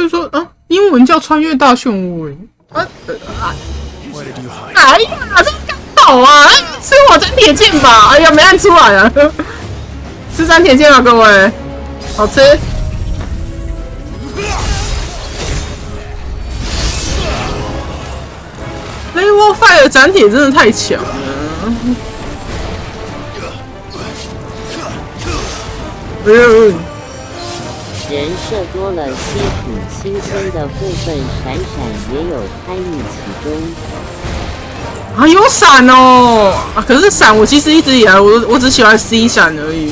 就是说啊，英文叫穿越大漩涡哎呀，这刚好啊，是我粘铁剑吧？哎呀，没按出来啊，是粘铁剑啊，各位，好吃。Level 5的斩铁真的太强了。人设多了些挺新鲜的部分，闪闪也有参与其中。啊，有闪哦！啊，可是闪我其实一直以来我只喜欢 C 闪而已。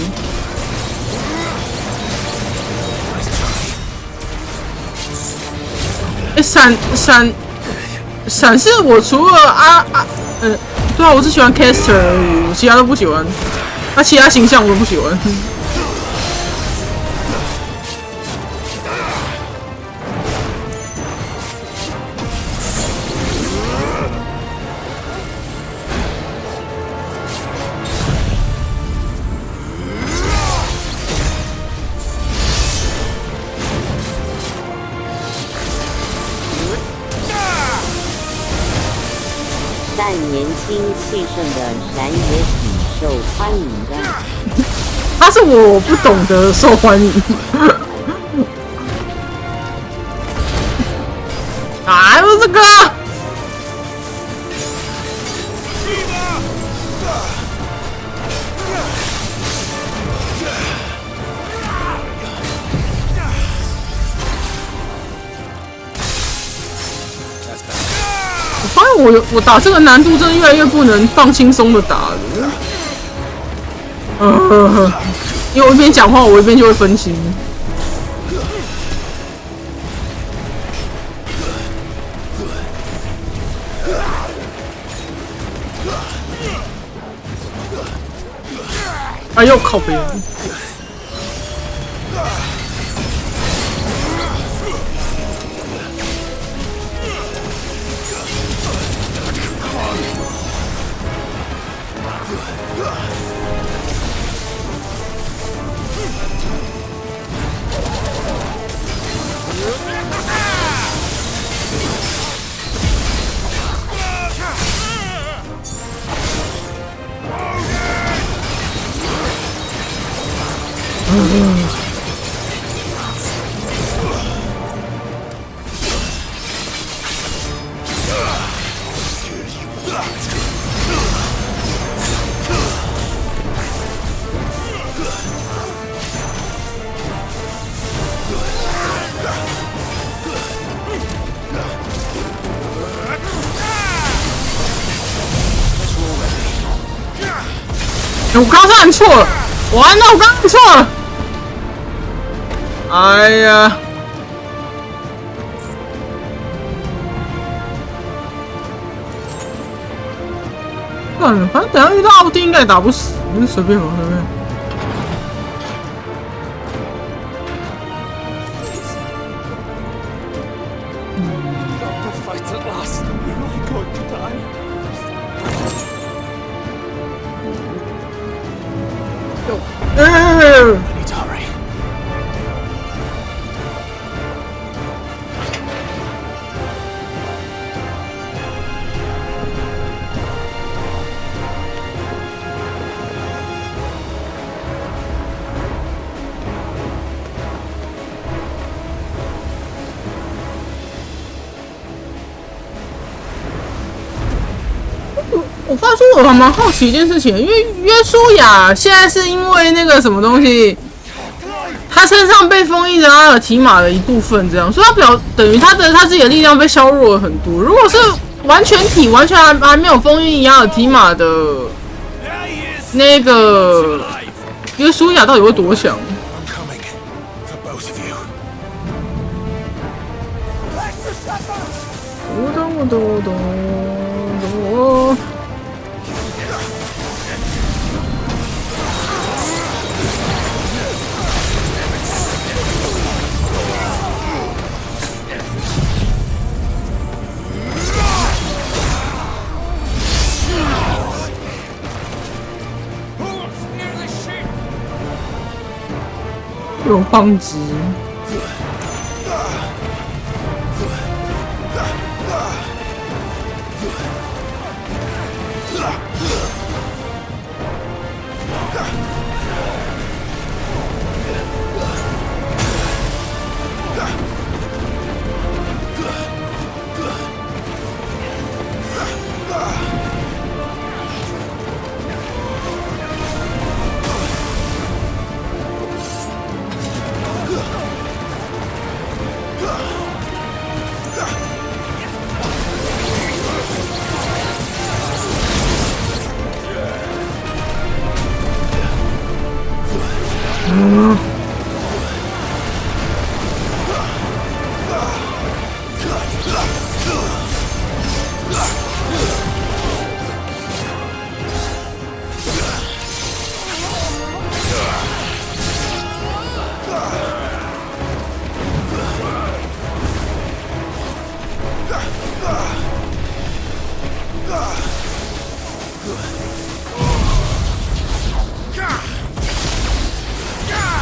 闪是我除了对啊，我只喜欢 Caster 而已，我其他都不喜欢。其他形象我都不喜欢。但年轻气盛的闪也挺受欢迎的。他是我不懂得受欢迎。啊，不是这个。我发现我打这个难度真的越来越不能放轻松的打了。因为我一边讲话，我一边就会分心。哎呦，靠背！我刚刚按错了，完了，我刚按错了。哎呀！算了，反正等下遇到奥丁应该也打不死，随便吧，随便。我话说，我还蛮好奇一件事情，因为约书亚现在是因为那个什么东西，他身上被封印着阿尔提玛的一部分，这样，所以他等于他自己的力量被削弱了很多。如果是完全体，完全还没有封印阿尔提玛的那个约书亚，到底会多强？我懂。有棒击。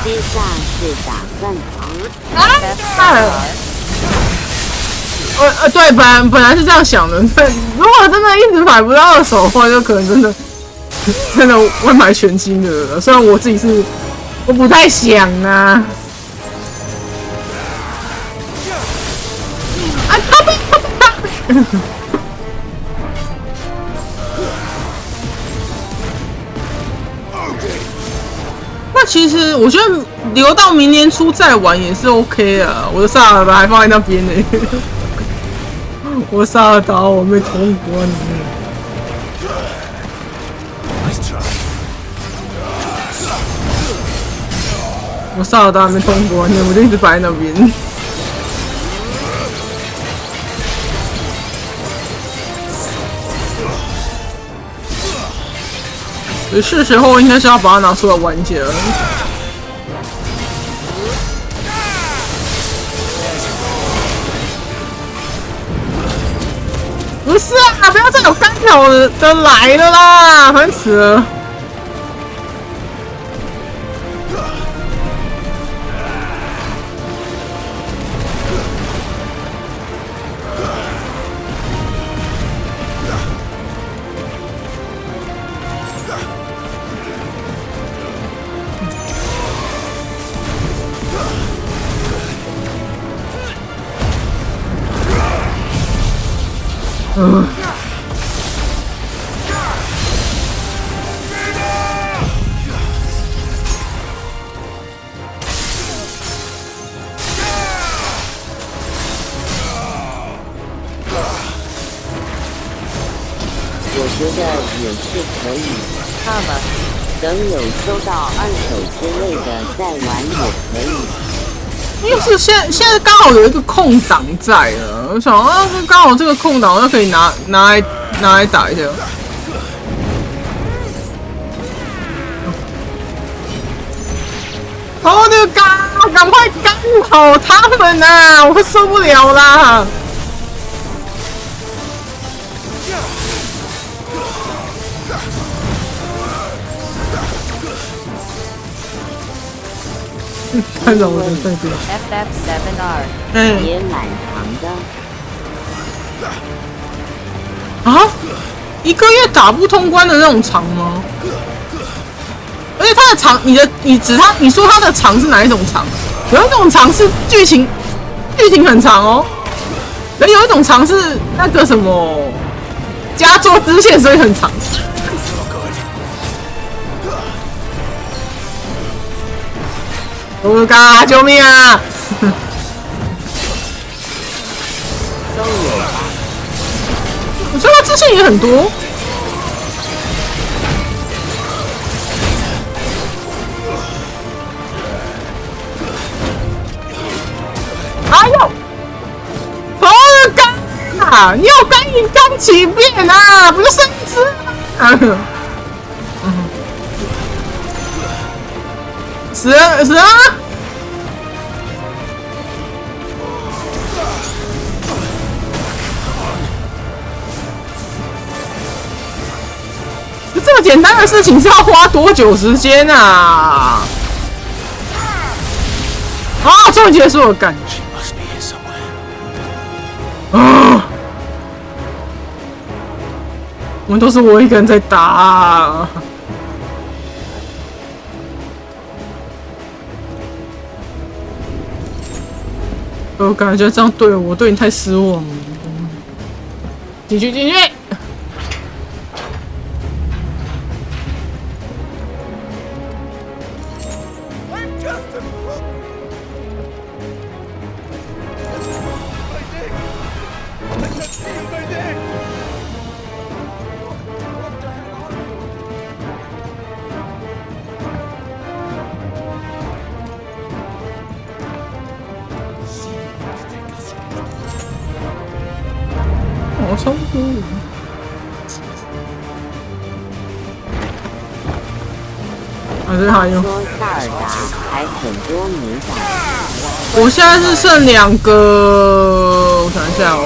接下是打算对，本来是这样想的。对，如果真的一直买不到2手的话，就可能真的会买全新的了。虽然我自己我不太想啊。那其实我觉得留到明年初再玩也是 OK 啊。我的萨尔达还放在那边呢，我的萨尔达我没通关呢。我萨尔达还没通关呢，我就一直摆在那边。是时候应该是要把它拿出来玩一下了。不是啊，不要再有干扰的来了啦，烦死了。我觉得也是可以。那么，等有收到2手之类的再玩也可以。因为是现在刚好有一个空档在了，我想啊，刚好这个空档，我就可以拿来打一下。哦，那个赶快干扰他们啊！我受不了啦！看着我的对比 FF7R 也蛮长的。啊？1个月打不通关的那种长吗？而且它的长，你说它的长是哪一种长？有一种长是剧情很长哦，而有一种长是那个什么佳作支线，所以很长。我嘎，救命啊！都有吧。我觉得它支线也很多。哎呦！好干啊！你有干瘾刚起变啊，不是生吃啊！死了！这么简单的事情是要花多久时间啊？啊！终于结束了，干！啊！我们都是我一个人在打啊。我感觉这样我对你太失望了。进去！我超多。还有。说萨尔达还很多没打。我现在是剩2个，我想一下哦。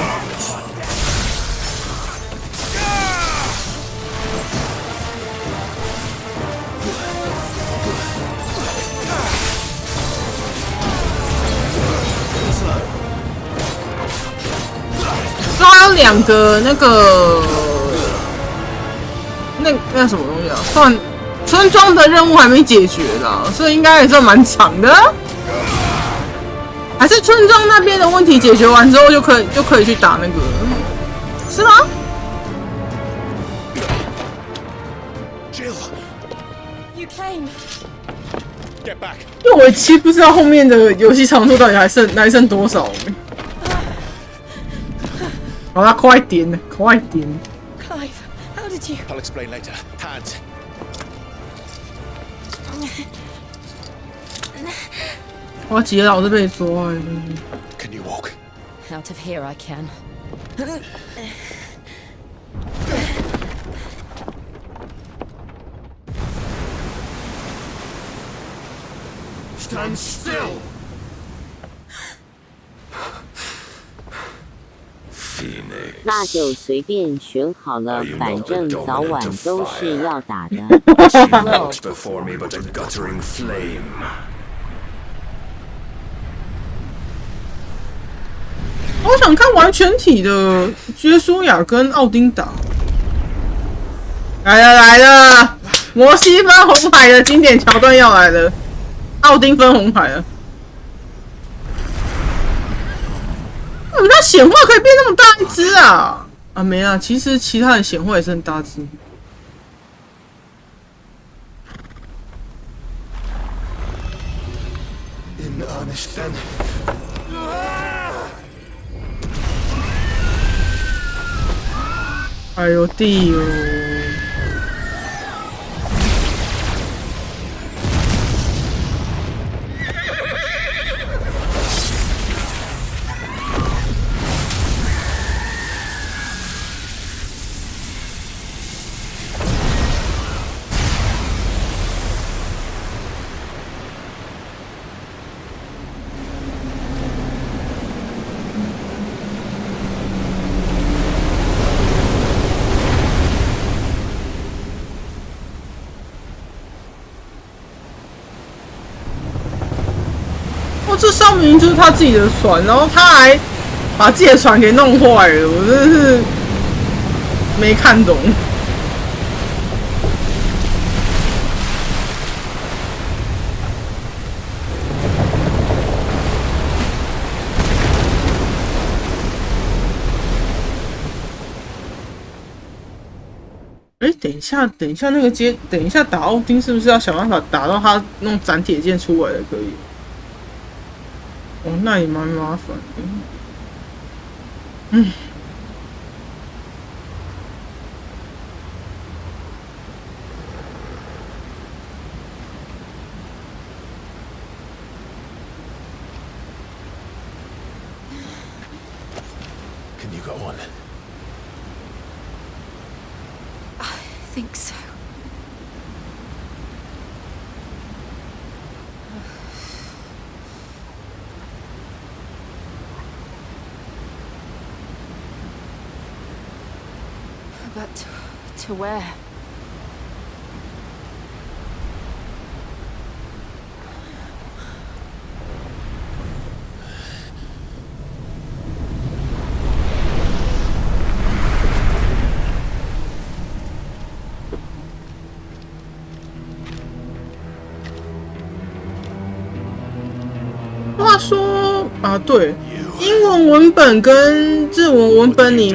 2个那个那什么东西啊？算村庄的任务还没解决啦，所以应该也算蛮长的。还是村庄那边的问题解决完之后就可以去打那个，是吗？ 因为我其实不知道后面的游戏长度到底还剩多少。好啦，快点，快点！ Clive, how did you? I'll explain later. Hands. 我急了，老是被抓。Can you walk? Out of here, I can. Stand still. 那就随便选好了，反正早晚都是要打的。我想看完全体的约书亚跟奥丁打。来了！摩西分红海的经典桥段要来了，奥丁分红海了。我们家显化可以变那么大一只啊！啊没啊，其实其他的显化也是很大只。哎呦弟哟！这上明明就是他自己的船，然后他还把自己的船给弄坏了，我真的是没看懂。哎，等一下，那个等一下打奥丁是不是要想办法打到他弄斩铁剑出来的可以？哦，那也蛮麻烦的。嗯。Can you go on? I think so. But to where?话说啊，对，英文文本跟日文文本你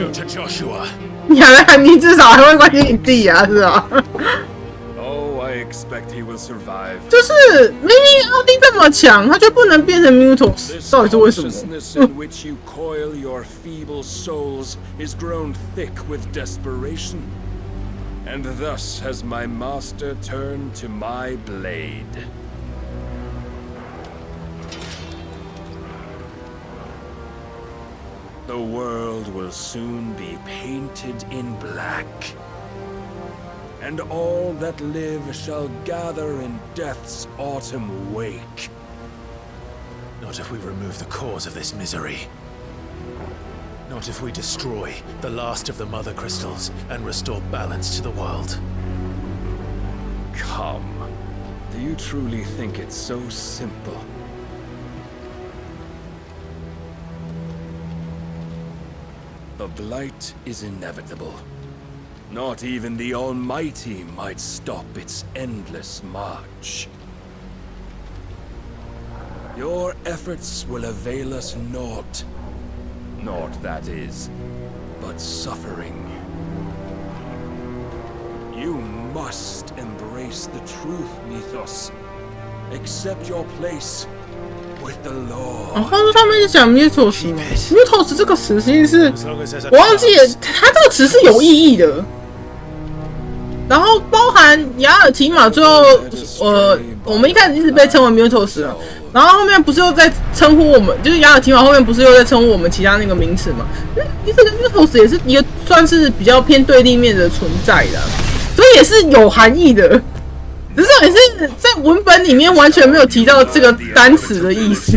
至少还会关心你弟啊，是吧？就是明明奥丁这么强，他就不能变成 Mutos， 到底是为什么？And thus has my master turned to my blade. The world will soon be painted in black, and all that live shall gather in death's autumn wake. Not if we remove the cause of this misery. Not if we destroy the last of the mother crystals and restore balance to the world. Come, do you truly think it's so simple? The blight is inevitable. Not even the Almighty might stop its endless march. Your efforts will avail us naught. Naught, that is, but suffering. You must embrace the truth, Mythos. Accept your place with the Lord. 话说他们是讲 Mythos 吗 ？Mythos 这个词其实是我忘记了，它这个词是有意义的。然后包含雅尔提马最后，我们一开始一直被称为 Mythos 啊，然后后面不是又在称呼我们，就是雅尔提马后面不是又在称呼我们其他那个名词嘛？因为这个 Mythos 也是一个算是比较偏对立面的存在的，所以也是有含义的。只是也是在文本里面完全没有提到这个单词的意思，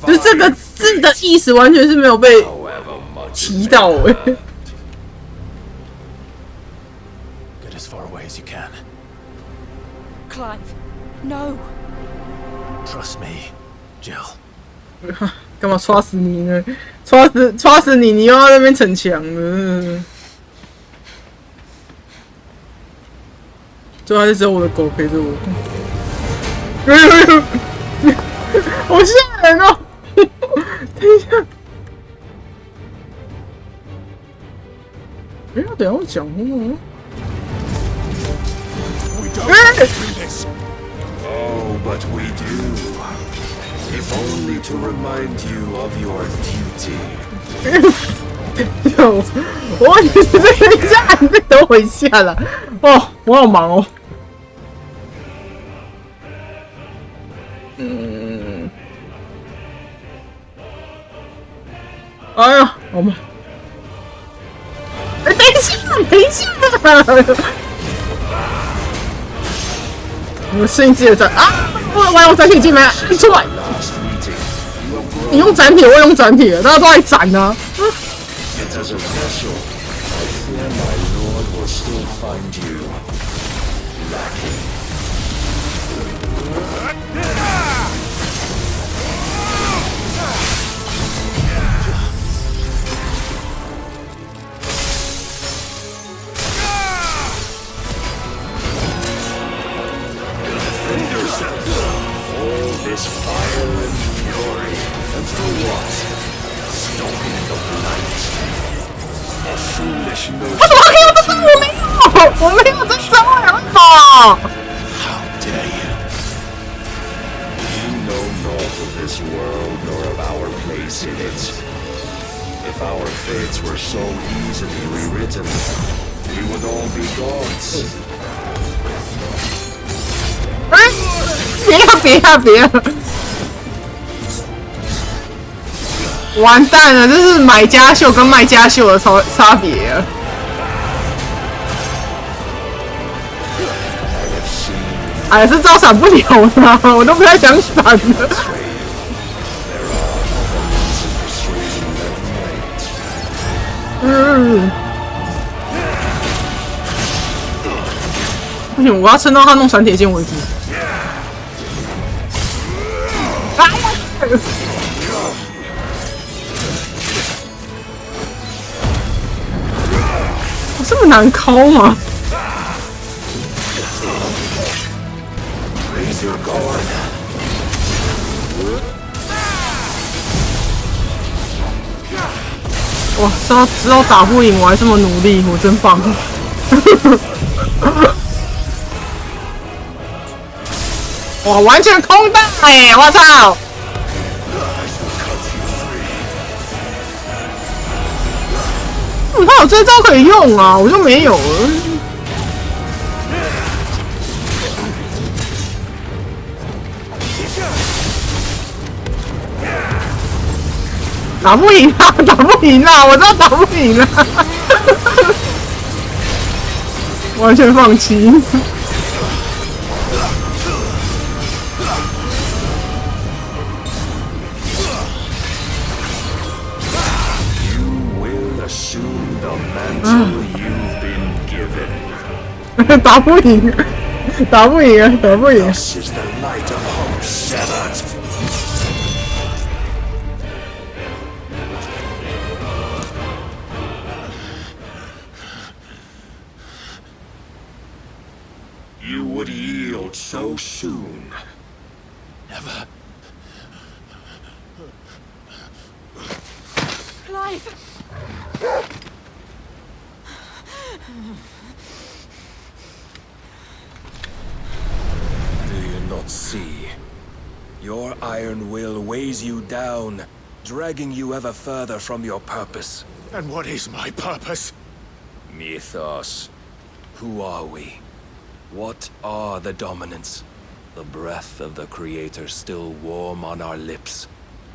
就是这个字的意思完全是没有被提到哎。You can. Clive, no. Trust me, Jill. 干嘛抓死你呢？抓死你，你又要在那边逞强了。最后还是只有我的狗陪着我。好吓人哦！等一下，等一下我讲话。Oh, but we do. If only to remind you of your duty. 我等一下，你再等我一下啦。哦，我好忙哦。哎呀，好忙。等一下。我声音自己的斩啊！我用斩铁剑没出来。你用斩铁，我用斩铁，大家都在斩啊。This fire and fury, and for what? Stomping in the blight. A foolish notion. 我怎么可以用这招？我没有这招哎！为什么 How dare you? You know naught of this world nor of our place in it. If our fates were so easily rewritten, we would all be gods. 别了！完蛋了，这是买家秀跟卖家秀的差别啊！哎，是招闪不了的，我都不太想闪了。不行，我要撑到他弄闪铁剑为止。这么难敲吗？哇，知道打不赢我还这么努力，我真棒！哇，完全空弹哎！我操！他有这招可以用啊，我就没有了。打不赢啊！打不赢啊！我知道打不赢啊！完全放弃。打不赢，打不赢啊！打不赢。You would yield so soon. Never. Clive! Do you not see? Your iron will weighs you down, dragging you ever further from your purpose. And what is my purpose? Mythos. Who are we? What are the dominants? The breath of the Creator still warm on our lips.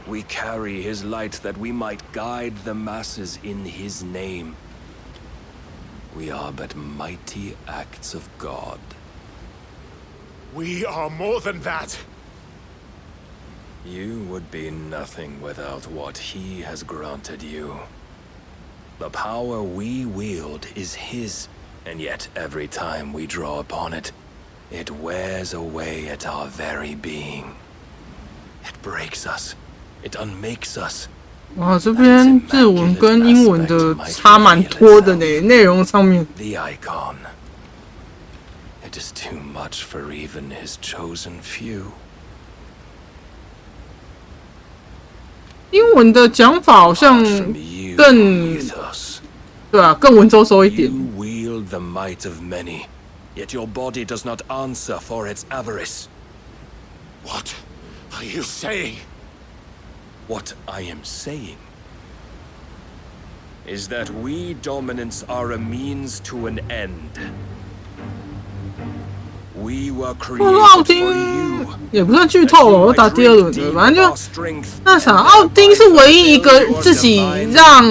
We carry his light that we might guide the masses in his name. We are but mighty acts of God. We are more than that. You would be nothing without what he has granted you. The power we wield is his, and yet every time we draw upon it, it wears away at our very being. It breaks us. It unmakes us. 哇，这边日文跟英文的差蛮多的呢，内容上面。The icon. It is too much for even his chosen few. 英文的讲法好像更，对啊，更文绉绉一点。 You wield the might of many, yet your body does not answer for its avarice. What are you saying? What I am saying is that we dominants are a means to an end. We were created for you. 也不算剧透了，我打第二轮的，反正就那啥，奥丁是唯一一个自己让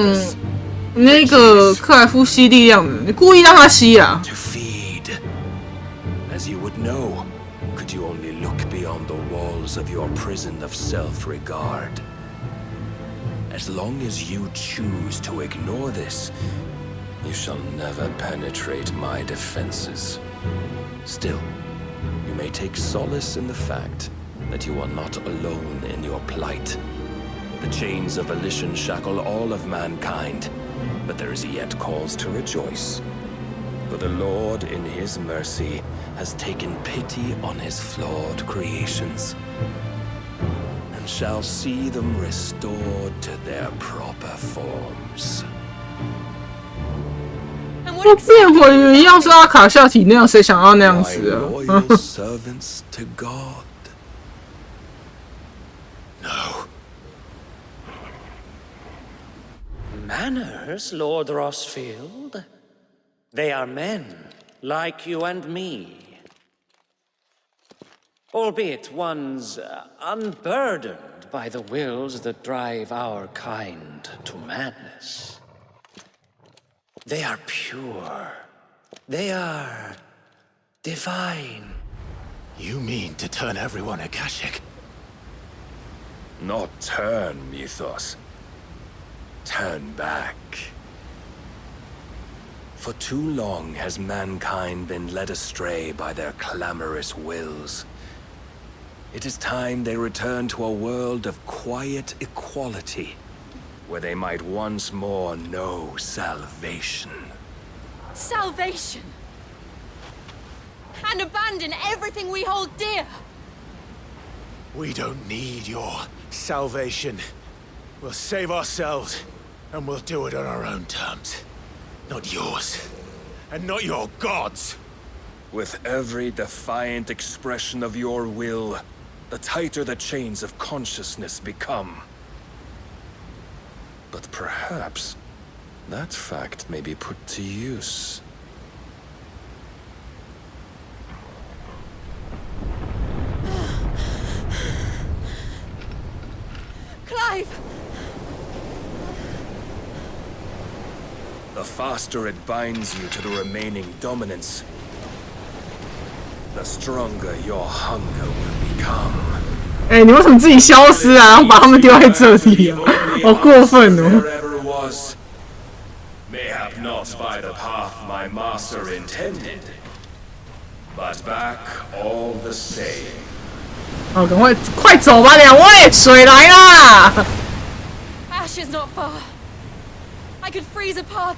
那个克莱夫吸力量的，你故意让他吸啊。 To feed. As you would know, could you only look beyond the walls of your prison of self-regard? As long as you choose to ignore this, you shall never penetrate my defenses. Still, you may take solace in the fact that you are not alone in your plight. The chains of volition shackle all of mankind, but there is yet cause to rejoice. For the Lord, in his mercy, has taken pity on his flawed creations, and shall see them restored to their proper forms. 都变回一样是阿卡夏体那样，谁想要那样子啊？ Loyal servants to God. No. Manners, Lord Rossfield? They are men, like you and me. Albeit ones unburdened by the wills that drive our kind to madness. They are pure. They are divine. You mean to turn everyone Akashic? Not turn, Mythos. Turn back. For too long has mankind been led astray by their clamorous wills. It is time they return to a world of quiet equality, where they might once more know salvation. Salvation! And abandon everything we hold dear! We don't need your salvation. We'll save ourselves, and we'll do it on our own terms. Not yours, and not your gods. With every defiant expression of your will, the tighter the chains of consciousness become. But perhaps that fact may be put to use. Clive! The faster it binds you to the remaining dominance, the stronger your hunger will become. 哎，你为什么自己消失啊？然后把他们丢在这里啊？好过分哦！ Mayhap not by the path my master intended, but back all the same. 好，赶快快走吧，两位，水来啦！ Ash is not far. I could freeze a path.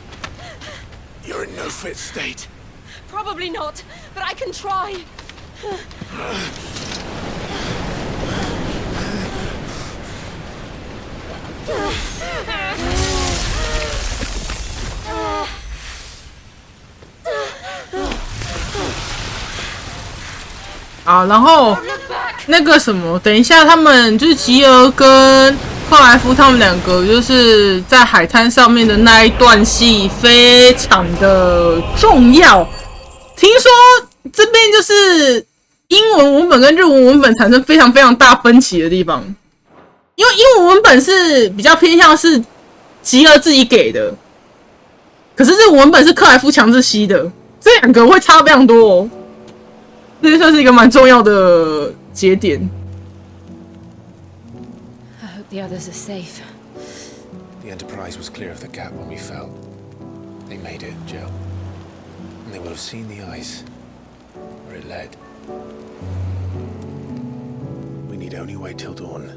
You're in no fit state. Probably not, but I can try.啊，然后那个什么，等一下，他们就是吉尔跟克莱夫他们两个就是在海滩上面的那一段戏非常的重要。听说这边就是英文文本跟日文文本产生非常非常大分歧的地方，因为英文文本是比较偏向是吉尔自己给的，可是日文文本是克莱夫强制吸的，这两个会差非常多哦。这算是一个蛮重要的节点。I hope the others are safe. The Enterprise was clear of the gap when we fell. They made it, Jill. And they will have seen the ice where it led. We need only wait till dawn.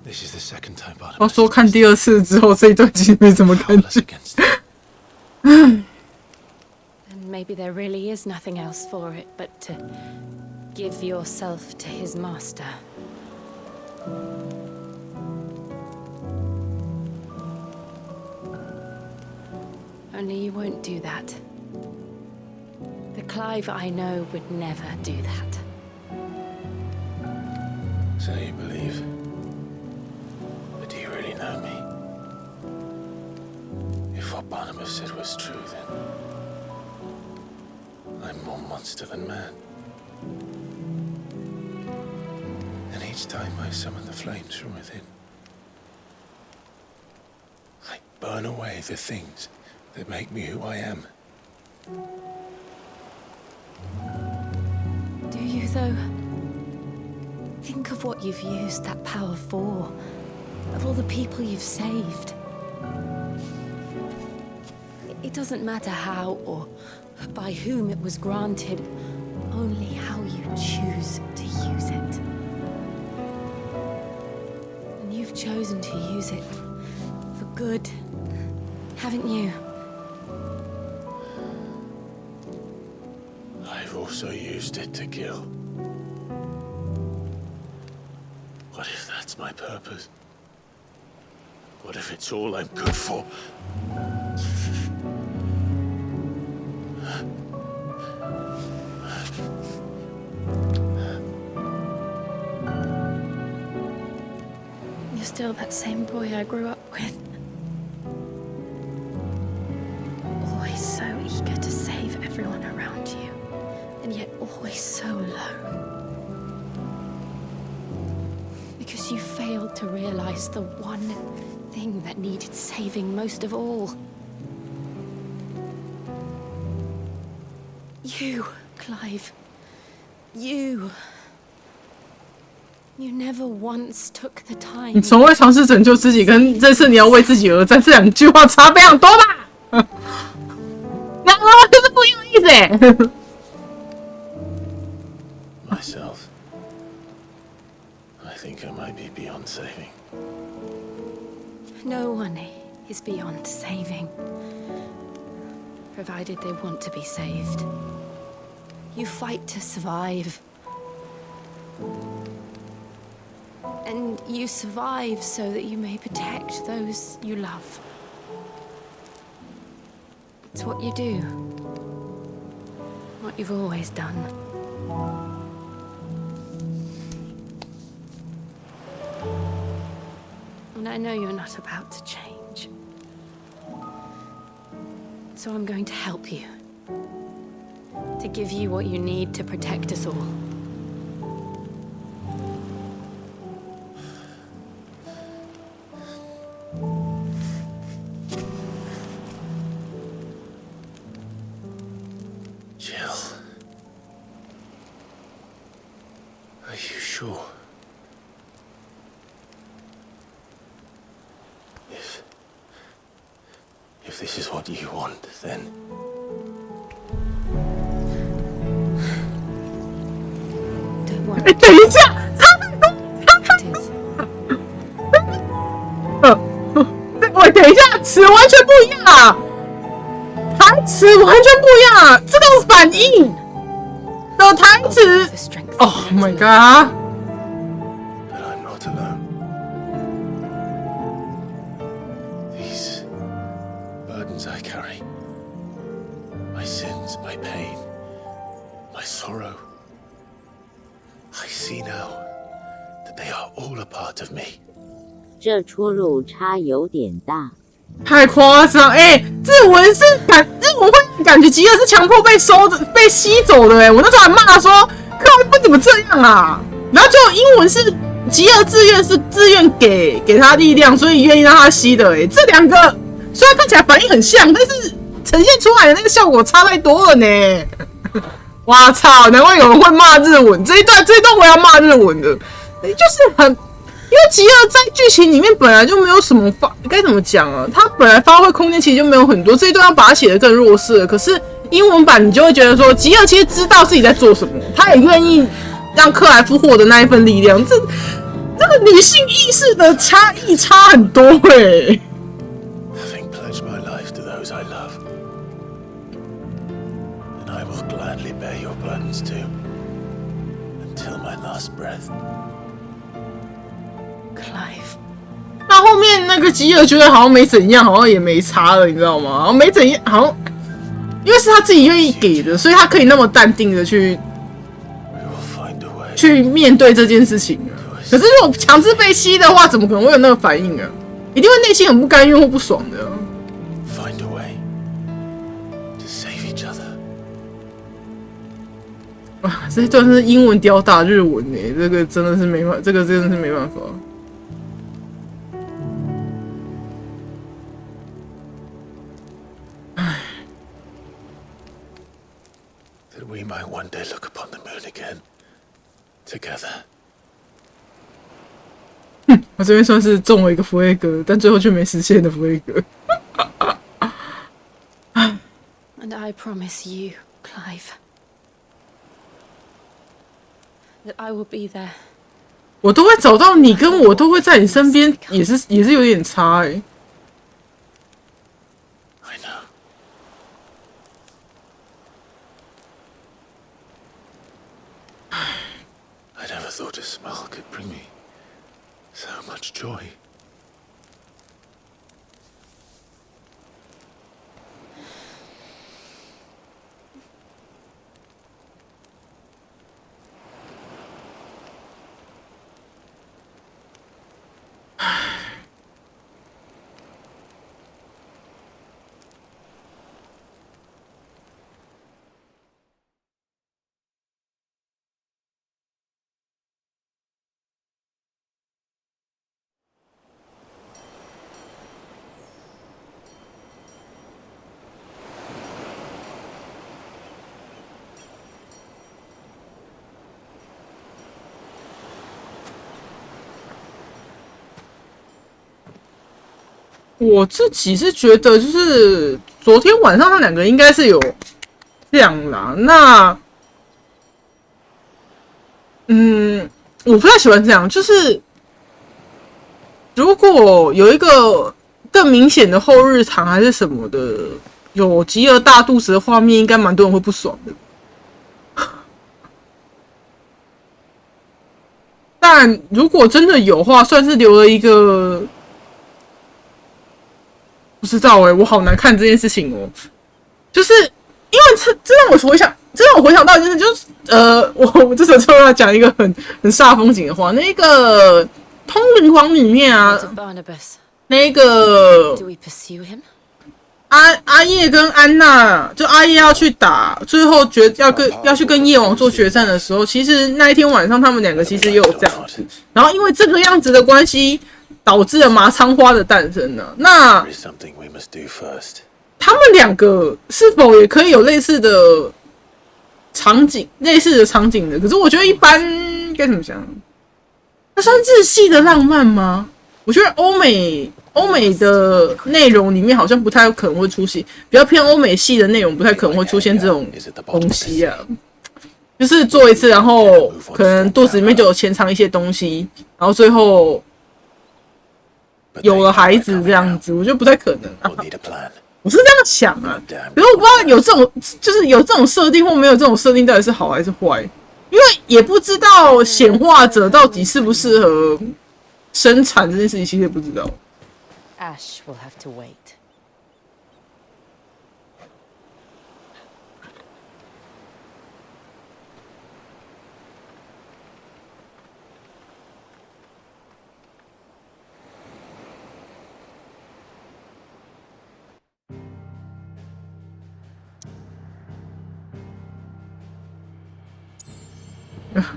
This is the second time Barnabas. 我说看第二次之后，这一段其实没什么感觉。And maybe there really is nothing else for it but to give yourself to his master. Only you won't do that. The Clive I know would never do that. So you believe? But do you really know me? If what Barnabas said was true, then I'm more monster than man. And each time I summon the flames from within, I burn away the things that make me who I am. Do you, though? Think of what you've used that power for, of all the people you've saved. It doesn't matter how or by whom it was granted, only how you choose to use it. And you've chosen to use it for good, haven't you? I've also used it to kill. What if that's my purpose? What if it's all I'm good for? You're still that same boy I grew up with. Always so eager to save everyone around you, and yet always so lone. Because you failed to realize the one thing that needed saving most of all. You, Clive. You. You never once took the time. 你从未尝试拯救自己，跟这次你要为自己而战，这两句话差非常多吧？两个完全是不一样的意思哎。Myself. I think I might be beyond saving. No one is beyond saving, provided they want to be saved. You fight to survive. And you survive so that you may protect those you love. It's what you do. What you've always done. And I know you're not about to change. So I'm going to help you. To give you what you need to protect us all. Jill. Are you sure? If this is what you want, then... Don't worry. 等一下，差很多。词完全不一样，台词完全不一样，这个反应的台词 ，Oh my god！ But I'm not alone. These burdens I carry, my sins, my pain, my sorrow. I see now that they are all a part of me. 这出入差有点大。太夸张！日文会感觉吉尔是强迫被吸走的我那时候还骂他说：“克莱夫怎么这样啊？”然后就英文是吉尔自愿给他力量，所以愿意让他吸的这两个虽然看起来反应很像，但是呈现出来的那个效果差太多了呢。哇操！难怪有人会骂日文，这一段我要骂日文的，就是很。因为吉尔在剧情里面本来就没有什么该怎么讲啊？他本来发挥空间其实就没有很多，这一段要把它写得更弱势了。可是英文版你就会觉得说，吉尔其实知道自己在做什么，他也愿意让克莱夫获得那一份力量。这个女性意识的差异差很多Having pledged my life to those I love, and I will gladly bear your burdens too, until my last breath. Clive. 那后面那个吉尔觉得好像没怎样，好像也没差了，你知道吗？好像没怎样，好像因为是他自己愿意给的，所以他可以那么淡定的去面对这件事情啊。可是如果强制被吸的话，怎么可能会有那个反应啊？一定会内心很不甘愿或不爽的。Find a way to save each other. 哇，这一段是英文吊打日文这个真的是没办法，这个真的是没办法。That we might one day look upon the moon again, together. 我这边算是中了一个弗雷格，但最后却没实现的弗雷格。And I promise you, Clive, that I will be there. 我都会找到你，跟我都会在你身边，也是有点差I know. I never thought a smile could bring me so much joy. 我自己是觉得，就是昨天晚上那两个应该是有这样啦。那，我不太喜欢这样，就是如果有一个更明显的后日谈还是什么的，有吉尔大肚子的画面，应该蛮多人会不爽的。但如果真的有话，算是留了一个。不知道我好难看这件事情哦，就是因为这让我回想到就是我这时候就要讲一个很煞风景的话，那个通灵王里面啊，那个阿叶跟安娜，就阿叶要去打，最后要去跟夜王做决战的时候，其实那一天晚上他们两个其实也有这样子，然后因为这个样子的关系。导致了麻仓花的诞生呢？那他们两个是否也可以有类似的场景的？可是我觉得一般该怎么讲？那算日系的浪漫吗？我觉得欧美的内容里面好像不太可能会出现，比较偏欧美系的内容不太可能会出现这种东西啊。就是做一次，然后可能肚子里面就有潜藏一些东西，然后最后。有了孩子这样子，我觉得不太可能啊。 We'll need a plan. 我是这样想啊，可是我不知道有这种就是有这种设定或没有这种设定到底是好还是坏，因为也不知道显化者到底适不适合生产这件事情，其实也不知道。 Ash will have to wait.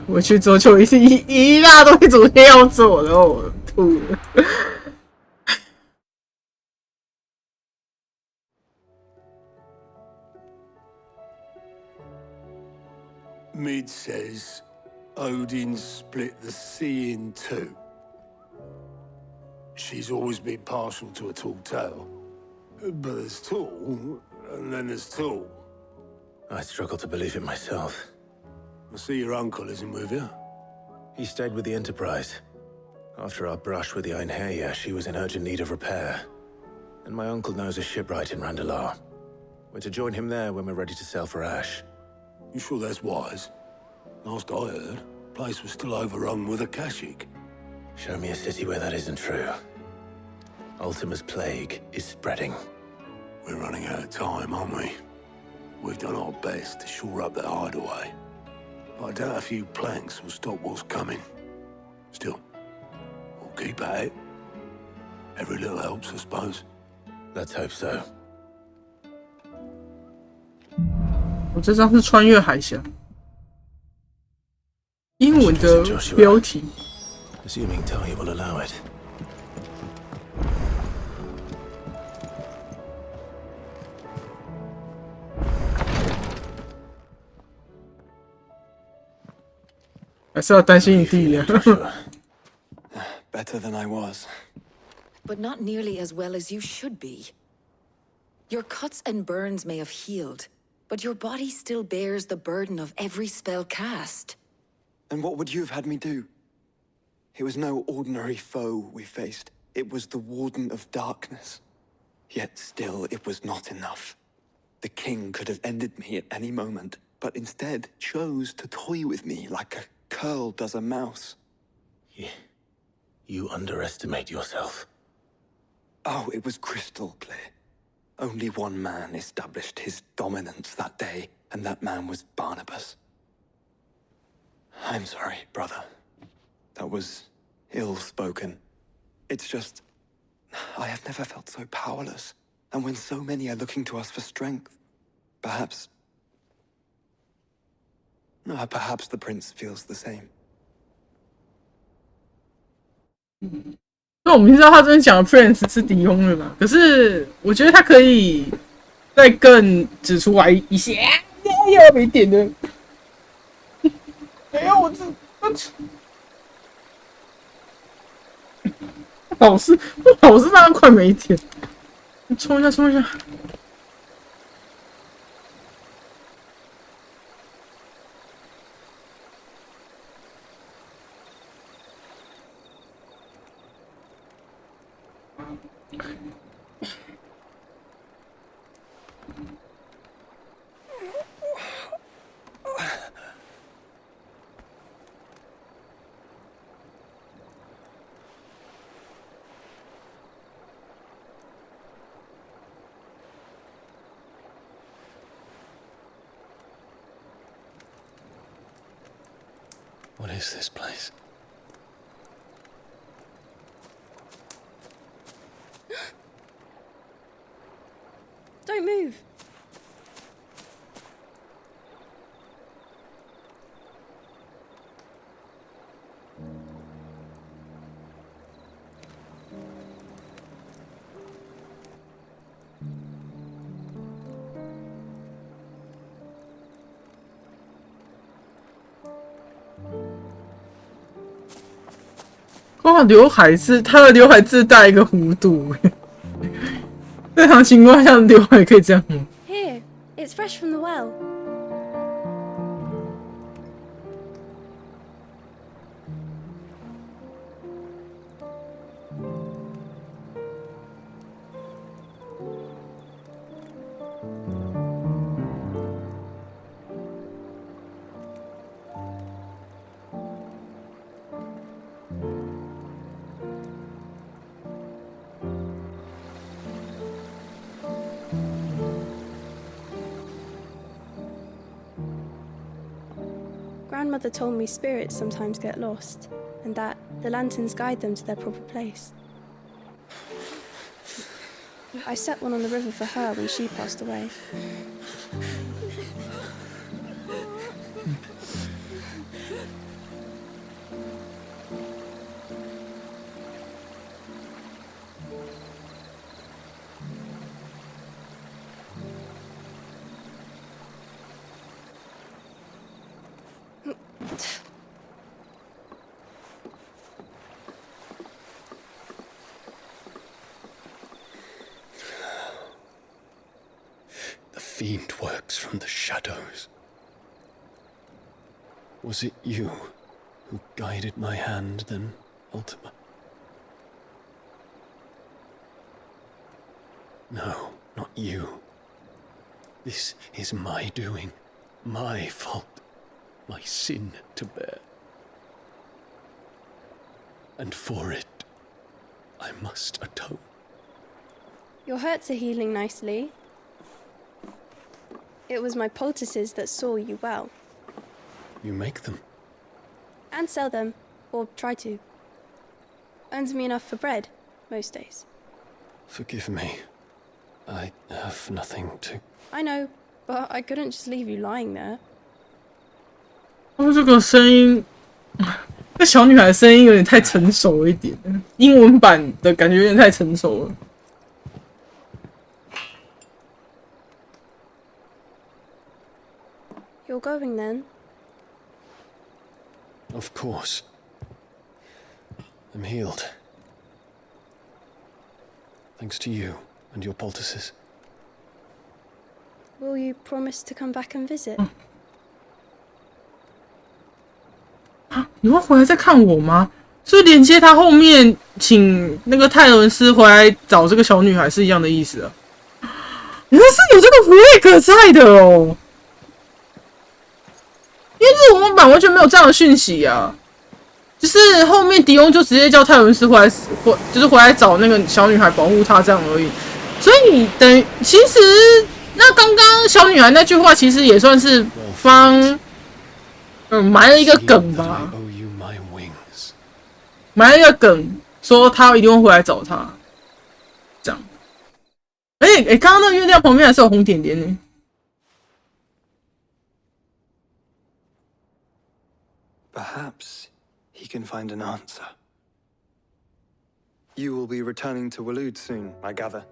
我去桌球一大堆昨天要做，然后我吐了。Mid says Odin split the sea in two. She's always been partial to a tall tale. But there's tall, and then there's tall. I struggle to believe it myself. I see your uncle isn't with you. He stayed with the Enterprise. After our brush with the Einherja, she was in urgent need of repair. And my uncle knows a shipwright in Randalar. We're to join him there when we're ready to sail for Ash. You sure that's wise? Last I heard, the place was still overrun with Akashic. Show me a city where that isn't true. Ultima's plague is spreading. We're running out of time, aren't we? We've done our best to shore up that hideaway. But I doubt a few planks will stop what's coming. Still, we'll keep at it. Every little helps, I suppose. Let's hope so. 我这张是穿越海峡，英文的标题。 Assuming Talia will allow it. I 还是要担心你弟呀。Better than I was. But not nearly as well as you should be. Your cuts and burns may have healed, but your body still bears the burden of every spell cast. And what would you have had me do? It was no ordinary foe we faced. It was the Warden of Darkness. Yet still, it was not enough. The king could have ended me at any moment, but instead chose to toy with me like a curl does a mouse. You underestimate yourself. Oh, it was crystal clear. Only one man established his dominance that day, and that man was Barnabas. I'm sorry, brother. That was ill-spoken. It's just, I have never felt so powerless. And when so many are looking to us for strength, perhaps the prince feels the same. 那我们知道他这边讲的 Prince 是迪翁的嘛？可是我觉得他可以再更指出来一些，要没点的。哎呀，我老是让他快没点，冲一下，冲一下。What is this place? Don't move.哇，刘海是他的刘海自带一个弧度，正常情况下刘海可以这样吗？ Here, it's fresh from the well. Grandmother told me spirits sometimes get lost, and that the lanterns guide them to their proper place. I set one on the river for her when she passed away. The fiend works from the shadows. Was it you who guided my hand then, Ultima? No, not you. This is my doing, my fault, my sin to bear. And for it, I must atone. Your hurts are healing nicely. It was my poultices that saw you well. You make them? And sell them, or try to. Earns me enough for bread, most days. Forgive me. I have nothing to... I know, but I couldn't just leave you lying there. 这个声音，这小女孩的声音有点太成熟了一点，英文版的感觉有点太成熟了。You're going then? Of course. I'm healed. Thanks to you and your poultices. Will you promise to come back and visit? 你会回来再看我吗？所以连接他后面请那个泰伦斯回来找这个小女孩是一样的意思啊。原来是有这个 flag 在的哦。因为日文版完全没有这样的讯息啊，就是后面迪翁就直接叫泰伦斯就是回来找那个小女孩保护她这样而已。所以等于其实那刚刚小女孩那句话其实也算是帮埋了一个梗吧，埋了一个梗，说他一定会回来找她，这样。刚刚那个月亮旁边还是有红点点呢。Perhaps he can find an answer. You will be returning to Waloed soon, I gather.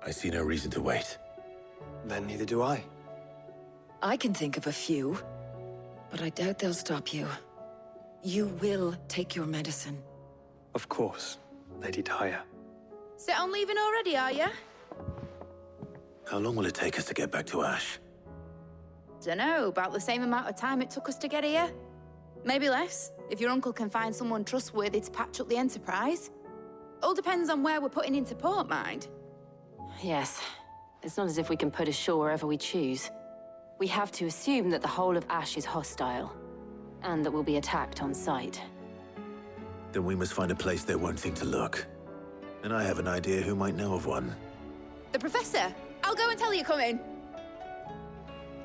I see no reason to wait. Then neither do I. I can think of a few, but I doubt they'll stop you. You will take your medicine. Of course, Lady Daya. Set on leaving already, are you? How long will it take us to get back to Ash? Dunno, about the same amount of time it took us to get here. Maybe less, if your uncle can find someone trustworthy to patch up the Enterprise. All depends on where we're putting into port, mind. Yes. It's not as if we can put ashore wherever we choose. We have to assume that the whole of Ash is hostile, and that we'll be attacked on sight. Then we must find a place they won't think to look. And I have an idea who might know of one. The Professor! I'll go and tell you come in.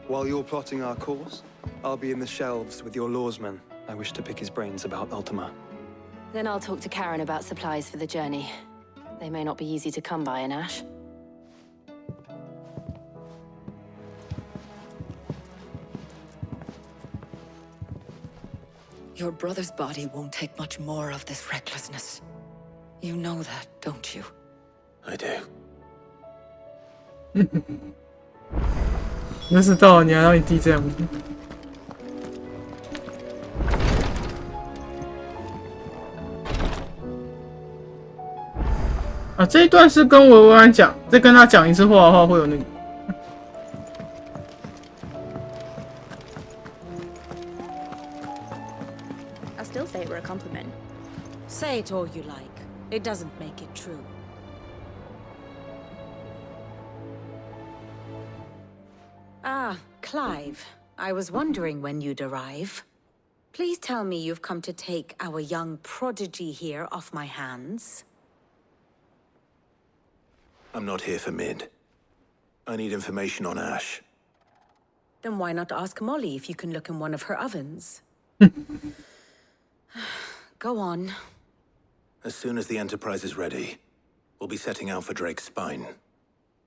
While you're plotting our course, I'll be in the shelves with your lawsman. I wish to pick his brains about Ultima. Then I'll talk to Karen about supplies for the journey. They may not be easy to come by in Ash. Your brother's body won't take much more of this recklessness. You know that, don't you? I do. 你就知道你还让你弟这样。啊，这一段是跟维维安讲，再跟他讲一次话的话，会有那个。I still say it were a compliment. Say it all you like. It doesn't make it true. Ah, Clive. I was wondering when you'd arrive. Please tell me you've come to take our young prodigy here off my hands. I'm not here for Mid. I need information on Ash. Then why not ask Molly if you can look in one of her ovens? Go on. As soon as the Enterprise is ready, we'll be setting out for Drake's spine.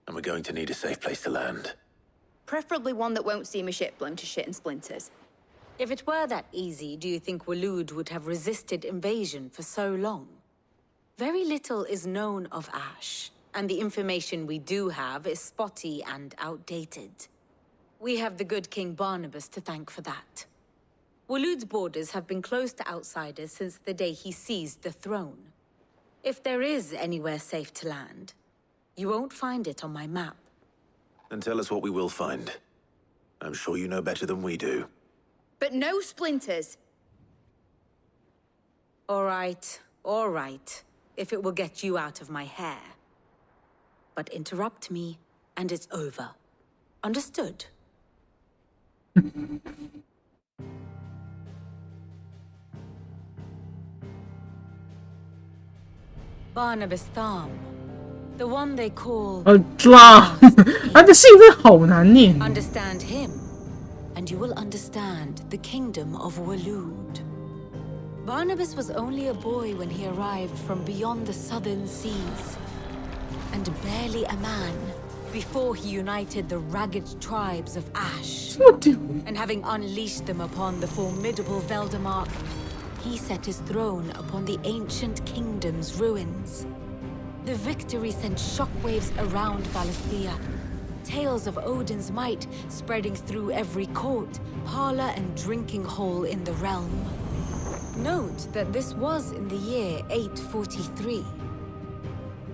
And we're going to need a safe place to land. Preferably one that won't see my ship blown to shit and splinters. If it were that easy, do you think Waloed would have resisted invasion for so long? Very little is known of Ash, and the information we do have is spotty and outdated. We have the good King Barnabas to thank for that. Waloed's borders have been closed to outsiders since the day he seized the throne. If there is anywhere safe to land, you won't find it on my map. Then tell us what we will find. I'm sure you know better than we do. But no splinters. All right, if it will get you out of my hair. But interrupt me, and it's over. Understood? Barnabas Thumb, the one they call... 抓，他的姓真好难念。 Understand him, and you will understand the kingdom of Waloed. Barnabas was only a boy when he arrived from beyond the southern seas, and barely a man before he united the ragged tribes of Ash. And having unleashed them upon the formidable Veldamark, he set his throne upon the ancient kingdom's ruins. The victory sent shockwaves around Valisthea, tales of Odin's might spreading through every court, parlor, and drinking hole in the realm. Note that this was in the year 843,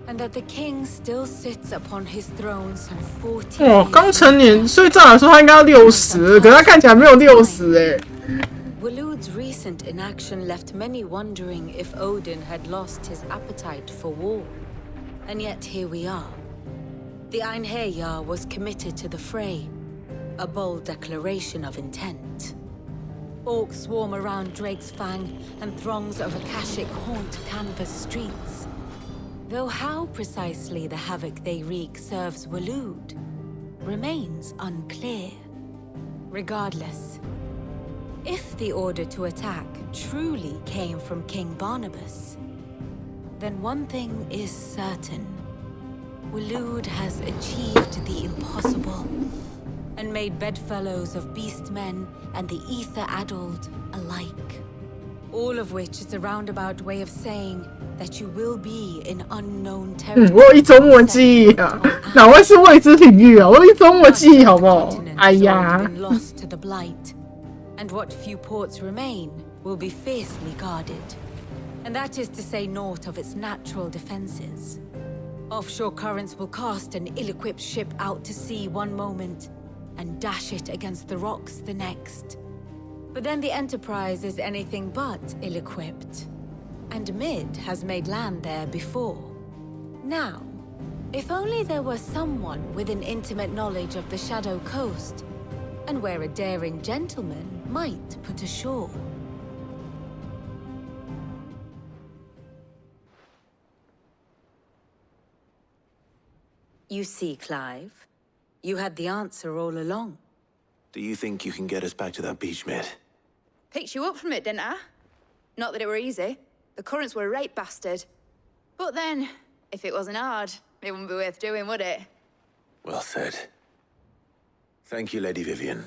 and that the king still sits upon his throne some 40 years. 刚成年，所以照来说他应该要60，可他看起来没有60哎。 Waloed's recent inaction left many wondering if Odin had lost his appetite for war. And yet here we are. The Einherjar was committed to the fray, a bold declaration of intent. Orcs swarm around Drake's Fang, and throngs of Akashic haunt canvas streets. Though how precisely the havoc they wreak serves Waloed remains unclear. Regardless, if the order to attack truly came from King Barnabas, then one thing is certain. Waloed has achieved the impossible, and made bedfellows of beastmen and the ether-addled alike. All of which is a roundabout way of saying that you will be in unknown territory. 我有一周末记忆啊，哪会是未知领域啊？我有一周末记忆，好不好？哎呀。 lost to the blight, and what few ports remain will be fiercely guarded. And that is to say naught of its natural defenses. Offshore currents will cast an ill-equipped ship out to sea one moment, and dash it against the rocks the next. But then the Enterprise is anything but ill-equipped, and Mid has made land there before. Now, if only there were someone with an intimate knowledge of the Shadow Coast, and where a daring gentleman might put ashore. You see, Clive, you had the answer all along. Do you think you can get us back to that beach, Mid? Picked you up from it, didn't I? Not that it were easy. The currents were a right bastard. But then, if it wasn't hard, it wouldn't be worth doing, would it? Well said. Thank you, Lady Vivian.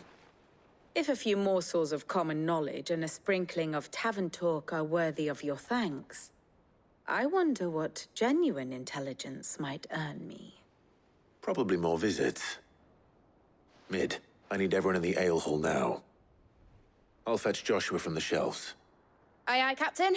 If a few morsels of common knowledge and a sprinkling of tavern talk are worthy of your thanks, I wonder what genuine intelligence might earn me. Probably more visits. Mid, I need everyone in the ale hall now. I'll fetch Joshua from the shelves. Aye, aye, Captain.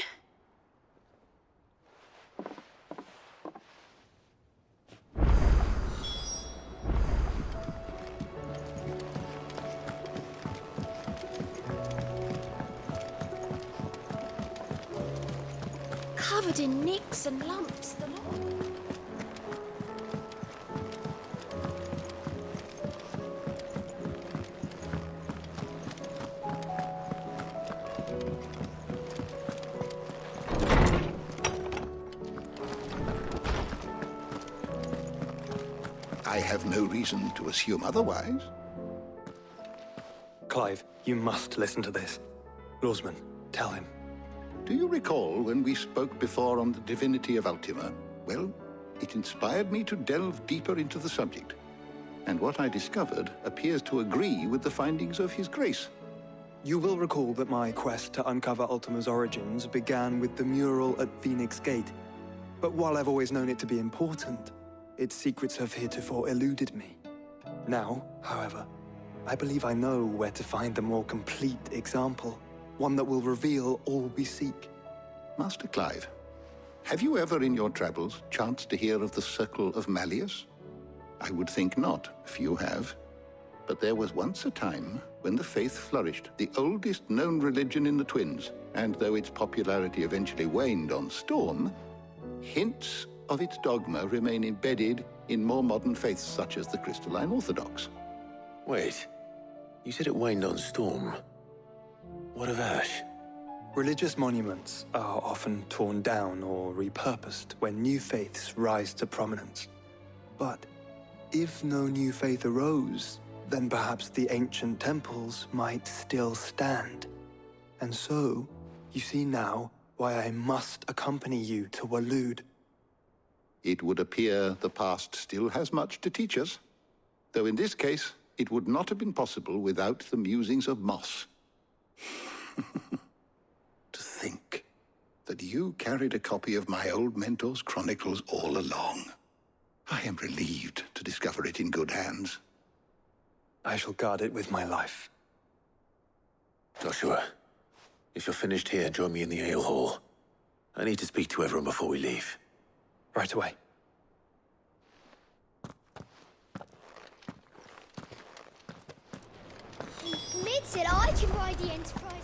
Covered in nicks and lumps, the lot. I have no reason to assume otherwise. Clive, you must listen to this. Lawsman, tell him. Do you recall when we spoke before on the divinity of Ultima? Well, it inspired me to delve deeper into the subject. And what I discovered appears to agree with the findings of His Grace. You will recall that my quest to uncover Ultima's origins began with the mural at Phoenix Gate. But while I've always known it to be important, its secrets have heretofore eluded me. Now, however, I believe I know where to find the more complete example, one that will reveal all we seek. Master Clive, have you ever in your travels chanced to hear of the Circle of Malleus? I would think not, if you have. But there was once a time when the faith flourished, the oldest known religion in the Twins, and though its popularity eventually waned on Storm, hints of its dogma remain embedded in more modern faiths such as the Crystalline Orthodox. Wait, you said it waned on Storm. What of Ash? Religious monuments are often torn down or repurposed when new faiths rise to prominence. But if no new faith arose, then perhaps the ancient temples might still stand. And so, you see now why I must accompany you to Waloed. It would appear the past still has much to teach us, though in this case, it would not have been possible without the musings of Moss. To think that you carried a copy of my old mentor's chronicles all along. I am relieved to discover it in good hands. I shall guard it with my life. Joshua, if you're finished here, join me in the ale hall. I need to speak to everyone before we leave. Right away. Mid said I can ride the Enterprise.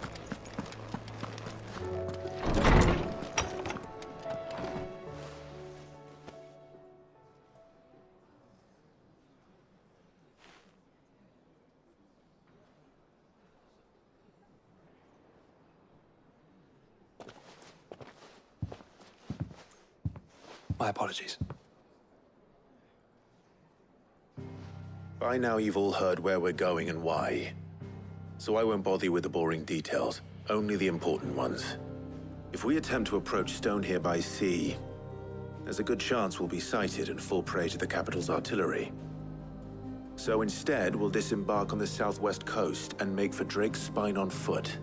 My apologies. By now you've all heard where we're going and why. So I won't bother you with the boring details, only the important ones. If we attempt to approach Stone here by sea, there's a good chance we'll be sighted and fall prey to the capital's artillery. So instead, we'll disembark on the southwest coast and make for Drake's Spine on foot.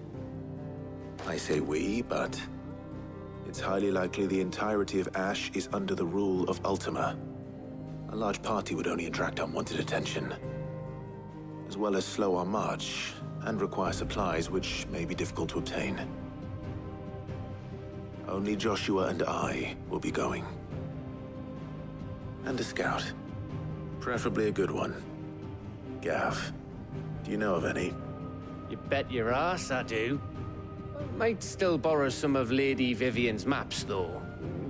I say we, but it's highly likely the entirety of Ash is under the rule of Ultima. A large party would only attract unwanted attention, as well as slow our march and require supplies which may be difficult to obtain. Only Joshua and I will be going. And a scout. Preferably a good one. Gav, do you know of any? You bet your ass I do. Might still borrow some of Lady Vivian's maps, though.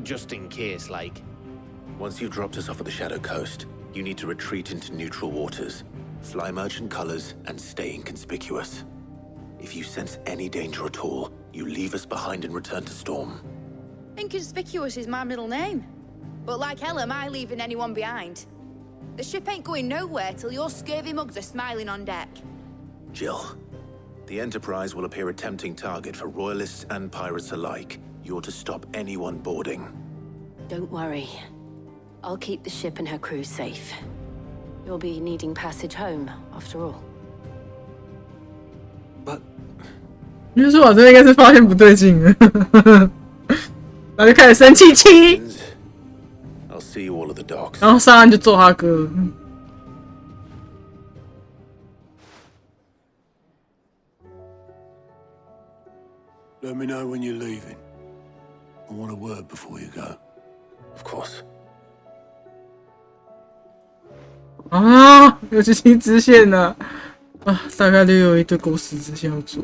Just in case, like. Once you've dropped us off at the Shadow Coast, you need to retreat into neutral waters, fly merchant colors, and stay inconspicuous. If you sense any danger at all, you leave us behind and return to Storm. Inconspicuous is my middle name. But like hell am I leaving anyone behind. The ship ain't going nowhere till your scurvy mugs are smiling on deck. Jill, the Enterprise will appear a tempting target for royalists and pirates alike. You're to stop anyone boarding. Don't worry. I'll keep the ship and her crew safe. You'll be needing passage home, after all. But 因为说我这边应该是发现不对劲了，然后就开始生气气， I'll see you all at the docks. 然后上岸就揍他哥。Let me know when you're leaving. I want a word before you go. Of course. 啊，有剧情支线了啊！大概率有一堆狗屎支线要做。